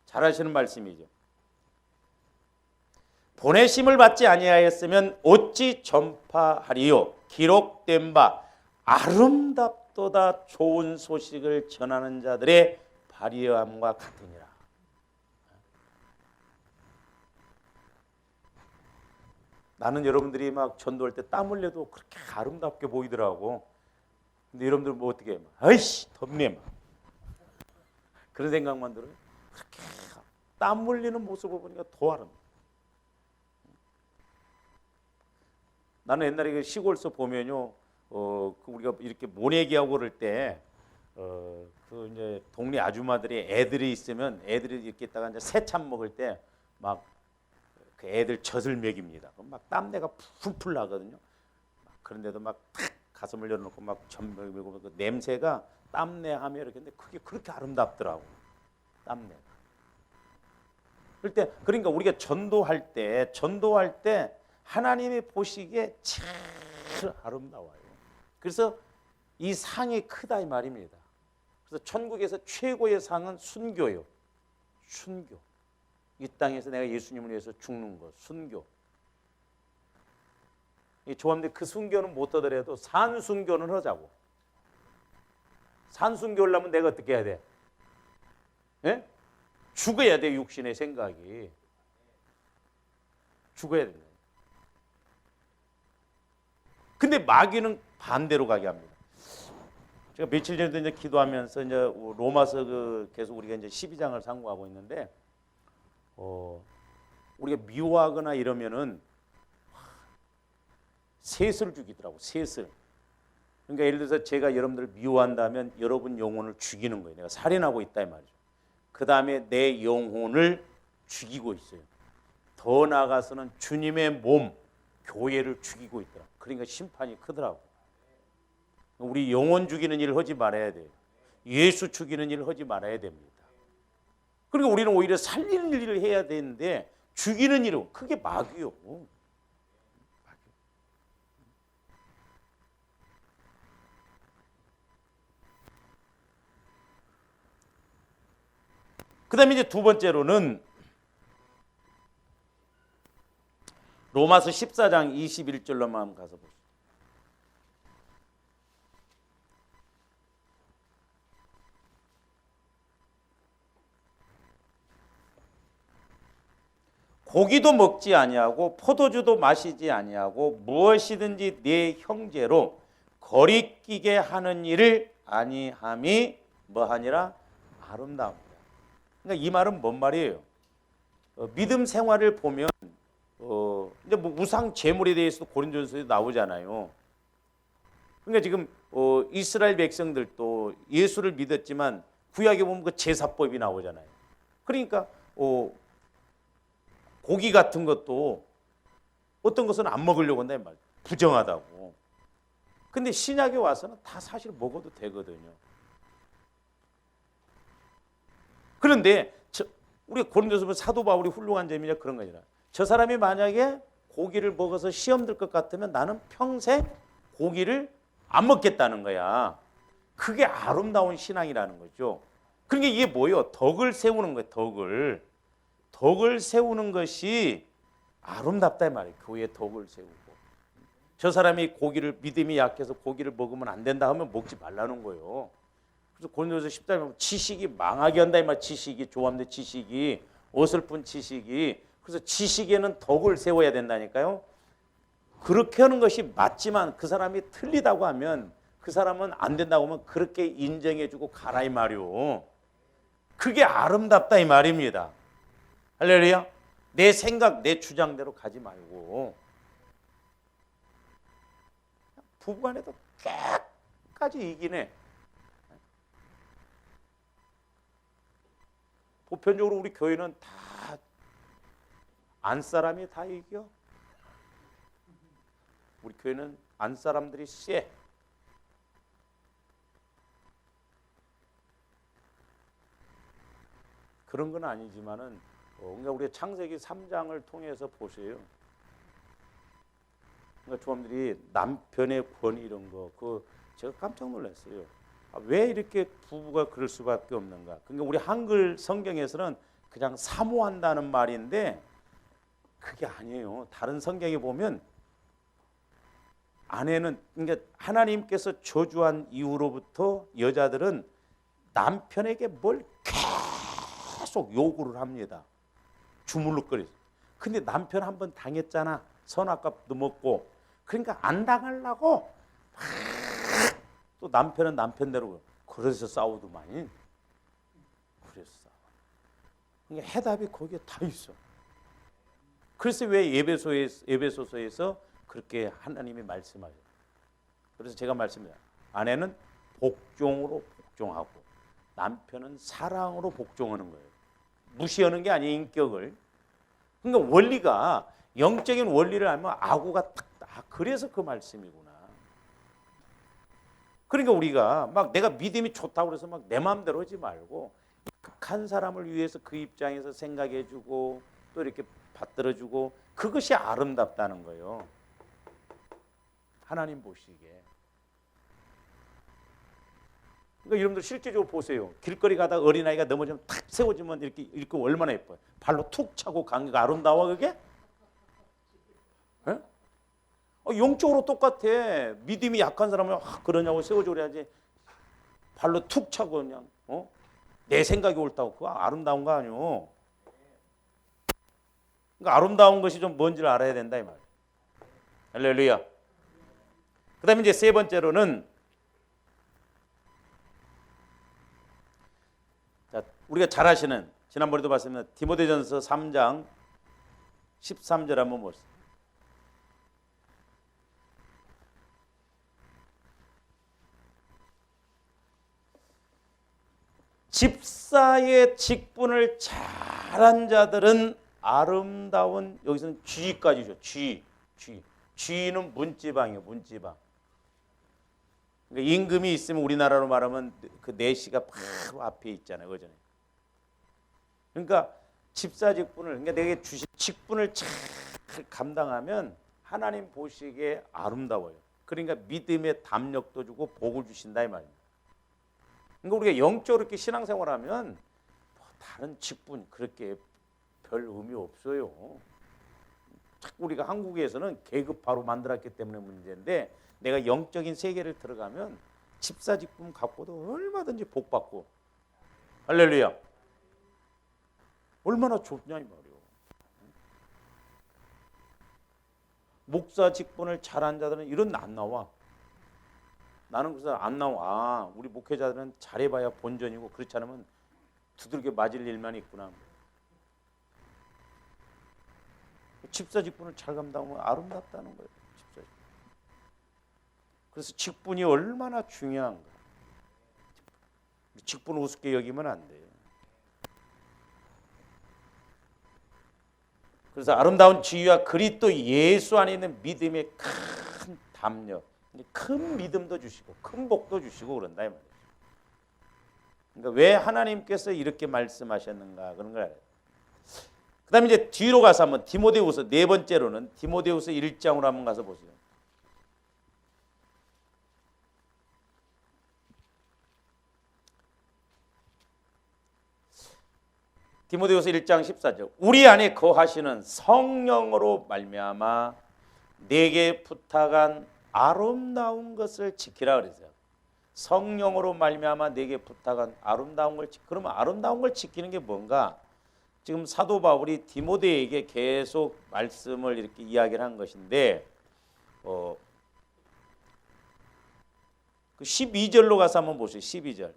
잘 하시는 말씀이죠. 보내심을 받지 아니하였으면 어찌 전파하리요? 기록된 바 아름답도다 좋은 소식을 전하는 자들의 발휘함과 같으니라. 나는 여러분들이 막 전도할 때 땀 흘려도 그렇게 아름답게 보이더라고. 근데 여러분들 뭐 어떻게 해? 아이씨 덥네 막. 그런 생각만 들어요. 그렇게 땀 흘리는 모습을 보니까 더 아름다워. 나는 옛날에 그 시골서 보면요, 우리가 이렇게 모내기하고 그럴 때, 그 이제 동네 아줌마들이 애들이 있으면 애들이 이렇게 있다가 이제 새참 먹을 때 막 그 애들 젖을 먹입니다. 그럼 막 땀내가 풀풀 나거든요. 그런데도 막 탁 가슴을 열어놓고 막 젖 먹이고 그 냄새가 땀내 하며 이렇게 근데 그게 그렇게 아름답더라고. 땀내가. 그럴 때 그러니까 우리가 전도할 때 하나님이 보시기에 참 아름다워요. 그래서 이 상이 크다 이 말입니다. 그래서 천국에서 최고의 상은 순교요. 순교. 이 땅에서 내가 예수님을 위해서 죽는 것, 순교. 이 조합인데 그 순교는 못 하더라도 산순교는 하자고. 산순교 하려면 내가 어떻게 해야 돼? 예? 죽어야 돼, 육신의 생각이. 죽어야 된다. 근데 마귀는 반대로 가게 합니다. 제가 며칠 전에도 이제 기도하면서 이제 로마서 계속 우리가 이제 12장을 상고하고 있는데, 우리가 미워하거나 이러면은 셋을 죽이더라고, 셋을. 그러니까 예를 들어서 제가 여러분들을 미워한다면 여러분 영혼을 죽이는 거예요. 내가 살인하고 있다 이 말이죠. 그 다음에 내 영혼을 죽이고 있어요. 더 나아가서는 주님의 몸, 교회를 죽이고 있더라. 그러니까 심판이 크더라고. 우리 영혼 죽이는 일을 하지 말아야 돼요. 예수 죽이는 일을 하지 말아야 됩니다. 그러니까 우리는 오히려 살리는 일을 해야 되는데 죽이는 일은 그게 마귀요. 그 다음에 이제 두 번째로는 로마서 14장 21절로만 가서 보시죠. 고기도 먹지 아니하고 포도주도 마시지 아니하고 무엇이든지 네 형제로 거리끼게 하는 일을 아니함이 뭐하니라? 아름다움이다. 그러니까 이 말은 뭔 말이에요? 믿음 생활을 보면 이제 뭐 우상 제물에 대해서도 고린도전서에 나오잖아요. 그러니까 지금 이스라엘 백성들도 예수를 믿었지만 구약에 보면 그 제사법이 나오잖아요. 그러니까 고기 같은 것도 어떤 것은 안 먹으려고 한다 이 말. 부정하다고. 근데 신약에 와서는 다 사실 먹어도 되거든요. 그런데 우리 고린도서 보면 사도 바울이 훌륭한 점이냐 그런 거잖아. 저 사람이 만약에 고기를 먹어서 시험 들 것 같으면 나는 평생 고기를 안 먹겠다는 거야. 그게 아름다운 신앙이라는 거죠. 그러니까 이게 뭐예요? 덕을 세우는 거예요. 덕을 세우는 것이 아름답다 이 말이에요. 교회에 덕을 세우고. 저 사람이 믿음이 약해서 고기를 먹으면 안 된다 하면 먹지 말라는 거예요. 그래서 고린도서 10장에 보면 지식이 망하게 한다 이 말. 지식이 조합된 지식이 어설픈 지식이. 그래서 지식에는 덕을 세워야 된다니까요. 그렇게 하는 것이 맞지만 그 사람이 틀리다고 하면, 그 사람은 안 된다고 하면 그렇게 인정해주고 가라 이 말이오. 그게 아름답다 이 말입니다. 할렐루야. 내 생각, 내 주장대로 가지 말고 부부간에도 끝까지 이기네. 보편적으로 우리 교회는 다 안 사람이 다 이겨. 우리 교회는 안 사람들이 쎄. 그런 건 아니지만은 그러니까 우리 창세기 3장을 통해서 보세요. 그러니까 조합들이 남편의 권위 이런 거, 그 제가 깜짝 놀랐어요. 왜 이렇게 부부가 그럴 수밖에 없는가? 그러니까 우리 한글 성경에서는 그냥 사모한다는 말인데 그게 아니에요. 다른 성경에 보면 아내는, 그러니까 하나님께서 저주한 이후로부터 여자들은 남편에게 뭘 계속 요구를 합니다. 주물럭거리죠. 근데 남편 한번 당했잖아. 선악과도 먹고. 그러니까 안 당하려고 또 남편은 남편대로 그래서 싸우더만이. 그래서 싸워. 그러니까 해답이 거기에 다 있어. 그래서 왜 에베소서에서 그렇게 하나님이 말씀하죠. 그래서 제가 말씀드려요. 아내는 복종으로 복종하고 남편은 사랑으로 복종하는 거예요. 무시하는 게 아니에요, 인격을. 그러니까 원리가, 영적인 원리를 알면 아구가 딱, 그래서 그 말씀이구나. 그러니까 우리가 막 내가 믿음이 좋다고 그래서 막 내 마음대로 하지 말고 한 사람을 위해서 그 입장에서 생각해주고 또 이렇게 받들어주고, 그것이 아름답다는 거예요. 하나님 보시기에. 그러니까 여러분들 실제적으로 보세요. 길거리 가다가 어린아이가 넘어지면 탁 세워지면 이렇게 얼마나 예뻐요. 발로 툭 차고 가는 게 아름다워 그게? 에? 영적으로 똑같아. 믿음이 약한 사람은 그러냐고 세워줘 그래야지. 발로 툭 차고 그냥 내 생각이 옳다고, 그거 아름다운 거 아니오. 그러니까 아름다운 것이 좀 뭔지를 알아야 된다 이 말이에요. 할렐루야. 그다음에 이제 세 번째로는, 자, 우리가 잘 아시는, 지난번에도 봤습니다. 디모데전서 3장 13절 한번 보세요. 집사의 직분을 잘한 자들은 아름다운, 여기서는 쥐까지죠. 쥐는 문지방이에요. 문지방. 그러니까 임금이 있으면 우리나라로 말하면 그 내시가 바로 앞에 있잖아요. 그전에. 그러니까 집사 직분을, 그러니까 내게 주신 직분을 잘 감당하면 하나님 보시기에 아름다워요. 그러니까 믿음의 담력도 주고 복을 주신다 이 말입니다. 그러니까 우리가 영적으로 이렇게 신앙생활하면 다른 직분 그렇게 별 의미 없어요. 자꾸 우리가 한국에서는 계급화로 만들었기 때문에 문제인데, 내가 영적인 세계를 들어가면 집사 직분 갖고도 얼마든지 복 받고, 할렐루야. 얼마나 좋냐 이 말이요. 목사 직분을 잘한 자들은 이런 안 나와. 나는 그래서 안 나와. 우리 목회자들은 잘해봐야 본전이고 그렇지 않으면 두들겨 맞을 일만 있구나. 집사 직분을 잘 감당하면 아름답다는 거예요. 집사 직분. 그래서 직분이 얼마나 중요한가. 직분을 우습게 여기면 안 돼요. 그래서 아름다운 지위와 그리스도 예수 안에 있는 믿음의 큰 담력, 큰 믿음도 주시고 큰 복도 주시고 그런다 이 말이에요. 그러니까 왜 하나님께서 이렇게 말씀하셨는가 그런 걸 알아요. 그다음에 이제 뒤로 가서 한번 디모데후서, 네 번째로는 디모데후서 1장으로 한번 가서 보세요. 디모데후서 1장 14절. 우리 안에 거하시는 성령으로 말미암아 내게 부탁한 아름다운 것을 지키라 그랬어요. 성령으로 말미암아 내게 부탁한 아름다운 걸 그러면 아름다운 걸 지키는 게 뭔가? 지금 사도 바울이 디모데에게 계속 말씀을 이렇게 이야기를 한 것인데 그 12절로 가서 한번 보세요. 12절.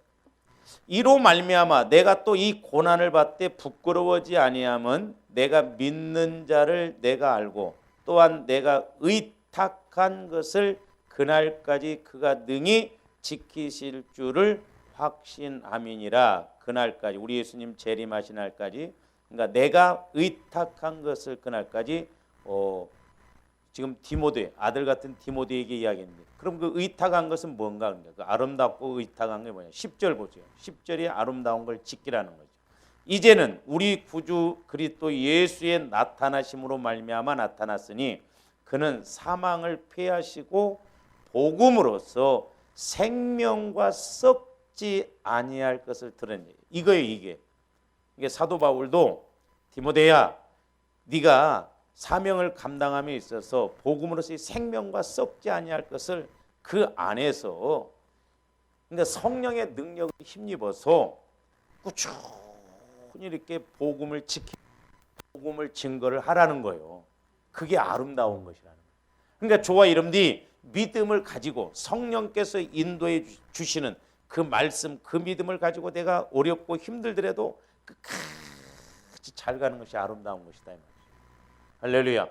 이로 말미암아 내가 또 이 고난을 받되 부끄러워지 아니함은 내가 믿는 자를 내가 알고 또한 내가 의탁한 것을 그날까지 그가 능히 지키실 줄을 확신함이니라. 그날까지 우리 예수님 재림하신 날까지, 그러니까 내가 의탁한 것을 그날까지 지금 디모데, 아들 같은 디모데에게 이야기했는데, 그럼 그 의탁한 것은 뭔가? 그러니까 그 아름답고 의탁한 게 뭐냐? 10절 보세요. 10절이 아름다운 걸 지키라는 거죠. 이제는 우리 구주 그리스도 예수의 나타나심으로 말미암아 나타났으니 그는 사망을 패하시고 복음으로써 생명과 썩지 아니할 것을 드러내. 이거예요, 이게. 이게 사도 바울도 디모데야, 네가 사명을 감당함에 있어서 복음으로서의 생명과 썩지 아니할 것을 그 안에서, 그러니까 성령의 능력을 힘입어서 꾸준히 이렇게 복음을 지키고 복음을 증거를 하라는 거예요. 그게 아름다운 것이라는 거예요. 그러니까 저와 여러분들이 믿음을 가지고 성령께서 인도해 주시는 그 말씀, 그 믿음을 가지고 내가 어렵고 힘들더라도 끝까지 잘 가는 것이 아름다운 것이다. 할렐루야.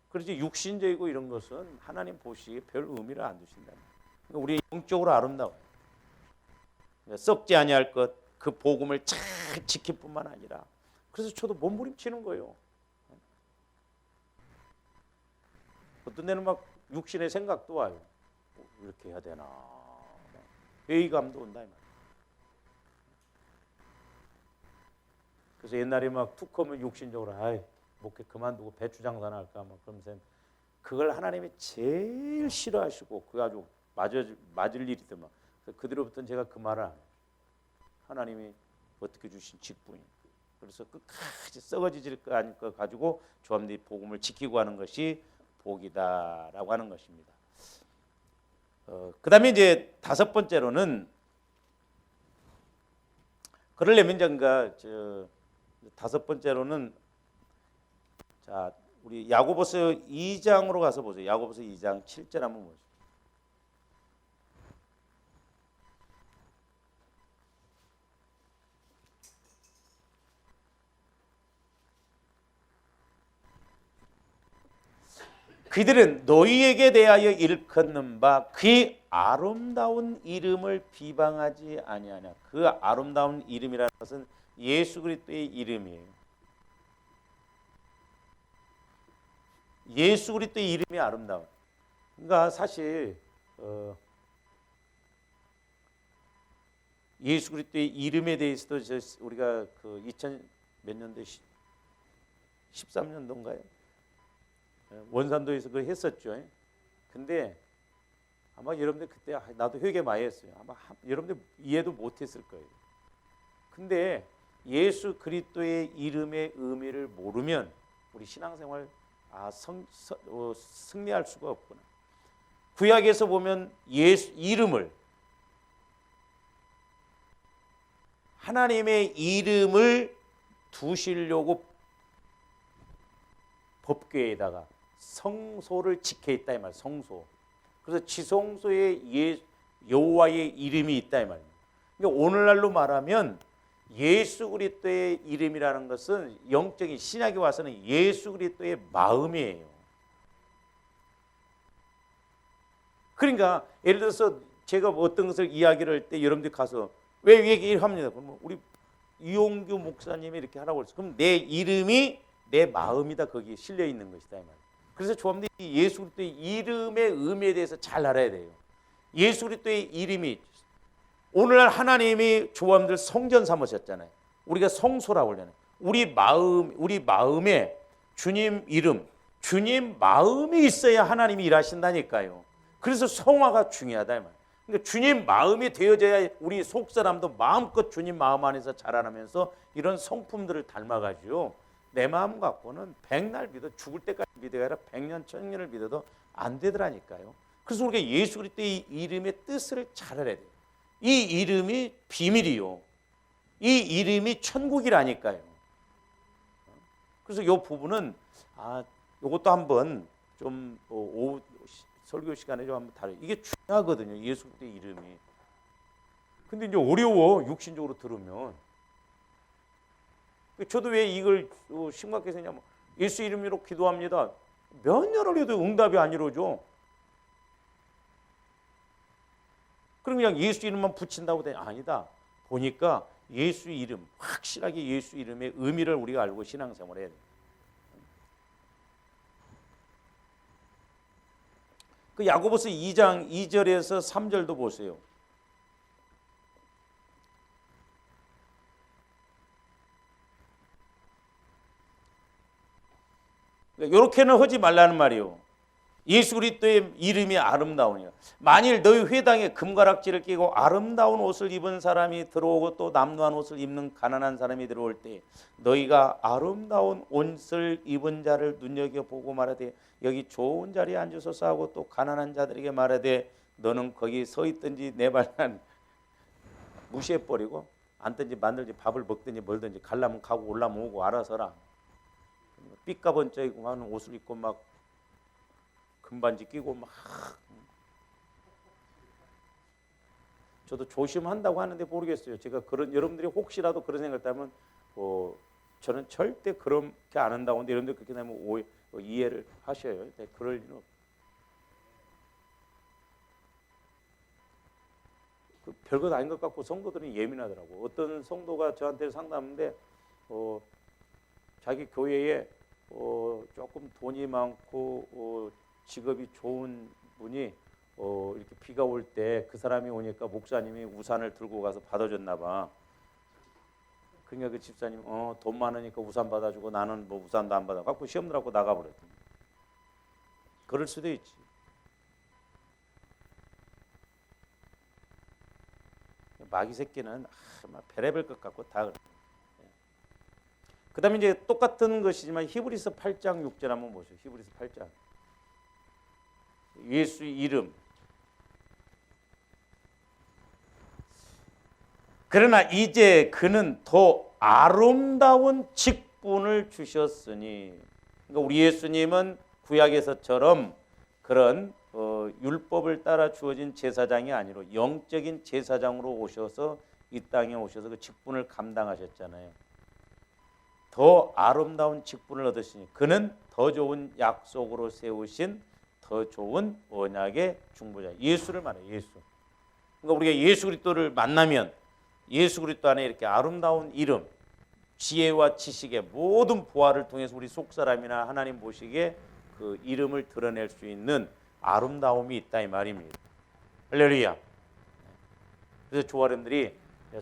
그렇지, 육신적이고 이런 것은 하나님 보시기에 별 의미를 안 두신다. 그러니까 우리 영적으로 아름다워요. 그러니까 썩지 아니할 것, 그 복음을 잘 지킬 뿐만 아니라, 그래서 저도 몸부림치는 거예요. 어떤 데는 막 육신의 생각도 와요. 이렇게 해야 되나, 회의감도 온다 이 말이에요. 그래서 옛날에 막 툭 하면 육신적으로 아이 목회 그만두고 배추 장사나 할까 막 그러면서, 그걸 하나님이 제일 싫어하시고 그거 아주 맞을 일이더만. 그 뒤로부터는 제가 그 말을 안 해요. 하나님이 어떻게 주신 직분이. 그래서 끝까지 썩어지질 거 가지고 조합들이 복음을 지키고 하는 것이 복이다라고 하는 것입니다. 그다음에 이제 다섯 번째로는, 그러려면 다섯 번째로는, 자 우리 야고보서 2장으로 가서 보세요. 야고보서 2장 7절 한번 보세요. 그들은 너희에게 대하여 일컫는 바 그의 아름다운 이름을 비방하지 아니하냐. 그 아름다운 이름이라는 것은 예수 그리스도의 이름이에요. 예수 그리스도의 이름이 아름다워. 그러니까 사실 예수 그리스도의 이름에 대해서도 우리가 그 2000 몇 년도에 13년도인가요? 원산도에서 그걸 했었죠. 근데 아마 여러분들 그때 나도 회개 많이 했어요. 아마 여러분들 이해도 못했을 거예요. 근데 예수 그리스도의 이름의 의미를 모르면 우리 신앙생활 승리할 수가 없구나. 구약에서 보면 예수 이름을, 하나님의 이름을 두시려고 법궤에다가 성소를 지켜 있다 이 말. 성소. 그래서 지성소에 여호와의 이름이 있다 이 말입니다. 그러니까 오늘날로 말하면 예수 그리스도의 이름이라는 것은 영적인 신약에 와서는 예수 그리스도의 마음이에요. 그러니까 예를 들어서 제가 어떤 것을 이야기를 할 때 여러분들이 가서 왜 얘기를 합니다. 그러면 우리 이용규 목사님이 이렇게 하라고 했어. 그럼 내 이름이 내 마음이다, 거기에 실려 있는 것이다 이 말이에요. 그래서 조합들이 예수 그리스도의 이름의 의미에 대해서 잘 알아야 돼요. 예수 그리스도의 이름이, 오늘날 하나님이 조합들 성전 삼으셨잖아요. 우리가 성소라고 그러잖아요. 우리 마음에 주님 이름, 주님 마음이 있어야 하나님이 일하신다니까요. 그래서 성화가 중요하다 이 말이에요. 그러니까 주님 마음이 되어져야 우리 속사람도 마음껏 주님 마음 안에서 자라나면서 이런 성품들을 닮아가지고, 내 마음 갖고는 백날 믿어 죽을 때까지 믿어야 아니라 백년 천년을 믿어도 안 되더라니까요. 그래서 우리가 예수 그리스도의 이름의 뜻을 잘 알아야 돼요. 이 이름이 비밀이요. 이 이름이 천국이라니까요. 그래서 이 부분은 요것도 한번 좀 오후 설교 시간에 좀 한번 다뤄요. 이게 중요하거든요. 예수 그리스도의 이름이. 근데 이제 어려워 육신적으로 들으면. 저도 왜 이걸 심각하게 생각하면 예수 이름으로 기도합니다. 몇 년을 해도 응답이 안 이루어져. 그럼 그냥 예수 이름만 붙인다고 되냐? 아니다. 보니까 예수 이름, 확실하게 예수 이름의 의미를 우리가 알고 신앙생활을 해야 돼요. 그 야고보서 2장 2절에서 3절도 보세요. 이렇게는 하지 말라는 말이요. 예수 그리스도의 이름이 아름다우니라. 만일 너희 회당에 금가락지를 끼고 아름다운 옷을 입은 사람이 들어오고 또 남루한 옷을 입는 가난한 사람이 들어올 때 너희가 아름다운 옷을 입은 자를 눈여겨보고 말하되 여기 좋은 자리에 앉으소서 하고 또 가난한 자들에게 말하되 너는 거기 서 있든지 내 발만 무시해버리고 앉든지 만들든지 밥을 먹든지 멀든지 가려면 가고 올라면 오고 알아서 라. 삐까번쩍이고 하는 옷을 입고 막 금반지 끼고 막 저도 조심한다고 하는데 모르겠어요. 제가 그런 여러분들이 혹시라도 그런 생각을 하면 저는 절대 그렇게 안 한다고 하는데 여러분들 그렇게 되면 이해를 하셔요. 네, 그럴 일은 없어요. 별것 아닌 것 같고 성도들은 예민하더라고. 어떤 성도가 저한테 상담하는데 자기 교회에 조금 돈이 많고 직업이 좋은 분이 이렇게 비가 올 때 그 사람이 오니까 목사님이 우산을 들고 가서 받아줬나 봐. 그러니까 그 집사님 돈 많으니까 우산 받아주고 나는 뭐 우산도 안 받아 갖고 시험 들어갖고 나가버렸더니. 그럴 수도 있지. 마귀 새끼는 베레벨 것 같고 다 그래. 그 다음에 이제 똑같은 것이지만 히브리서 8장 6절 한번 보세요. 히브리서 8장. 예수 이름. 그러나 이제 그는 더 아름다운 직분을 주셨으니. 그러니까 우리 예수님은 구약에서처럼 그런 율법을 따라 주어진 제사장이 아니로 영적인 제사장으로 오셔서 이 땅에 오셔서 그 직분을 감당하셨잖아요. 더 아름다운 직분을 얻으시니 그는 더 좋은 약속으로 세우신 더 좋은 언약의 중보자. 예수를 말해요. 예수. 그러니까 우리가 예수 그리스도를 만나면 예수 그리스도 안에 이렇게 아름다운 이름, 지혜와 지식의 모든 보화를 통해서 우리 속사람이나 하나님 보시기에 그 이름을 드러낼 수 있는 아름다움이 있다 이 말입니다. 할렐루야. 그래서 조아람들이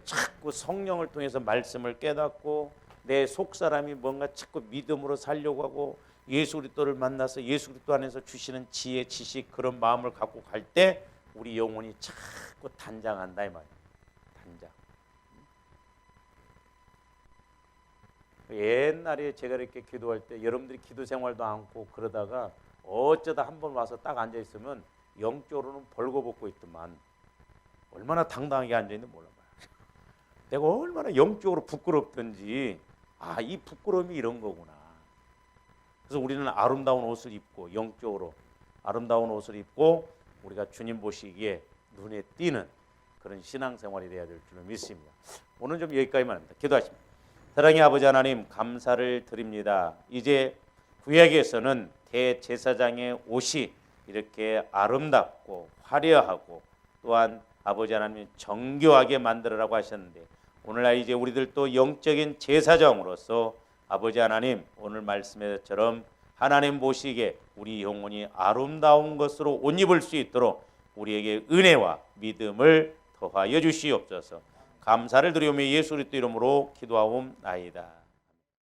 자꾸 성령을 통해서 말씀을 깨닫고 내 속사람이 뭔가 자꾸 믿음으로 살려고 하고 예수 그리스도를 만나서 예수 그리스도 안에서 주시는 지혜, 지식 그런 마음을 갖고 갈 때 우리 영혼이 자꾸 단장한다 이 말이에요. 단장. 옛날에 제가 이렇게 기도할 때 여러분들이 기도 생활도 않고 그러다가 어쩌다 한번 와서 딱 앉아 있으면 영적으로는 벌거벗고 있더만 얼마나 당당하게 앉아 있는지 몰라. 내가 얼마나 영적으로 부끄럽던지 이 부끄러움이 이런 거구나. 그래서 우리는 아름다운 옷을 입고 영적으로 아름다운 옷을 입고 우리가 주님 보시기에 눈에 띄는 그런 신앙생활이 되어야 될 줄을 믿습니다. 오늘 좀 여기까지만 합니다. 기도하십니다. 사랑의 아버지 하나님 감사를 드립니다. 이제 구약에서는 대제사장의 옷이 이렇게 아름답고 화려하고 또한 아버지 하나님 정교하게 만들으라고 하셨는데 오늘날 이제 우리들도 영적인 제사장으로서 아버지 하나님 오늘 말씀에처럼 하나님 보시기에 우리 영혼이 아름다운 것으로 옷 입을 수 있도록 우리에게 은혜와 믿음을 더하여 주시옵소서. 감사를 드리오며 예수 그리스도 이름으로 기도하옵나이다.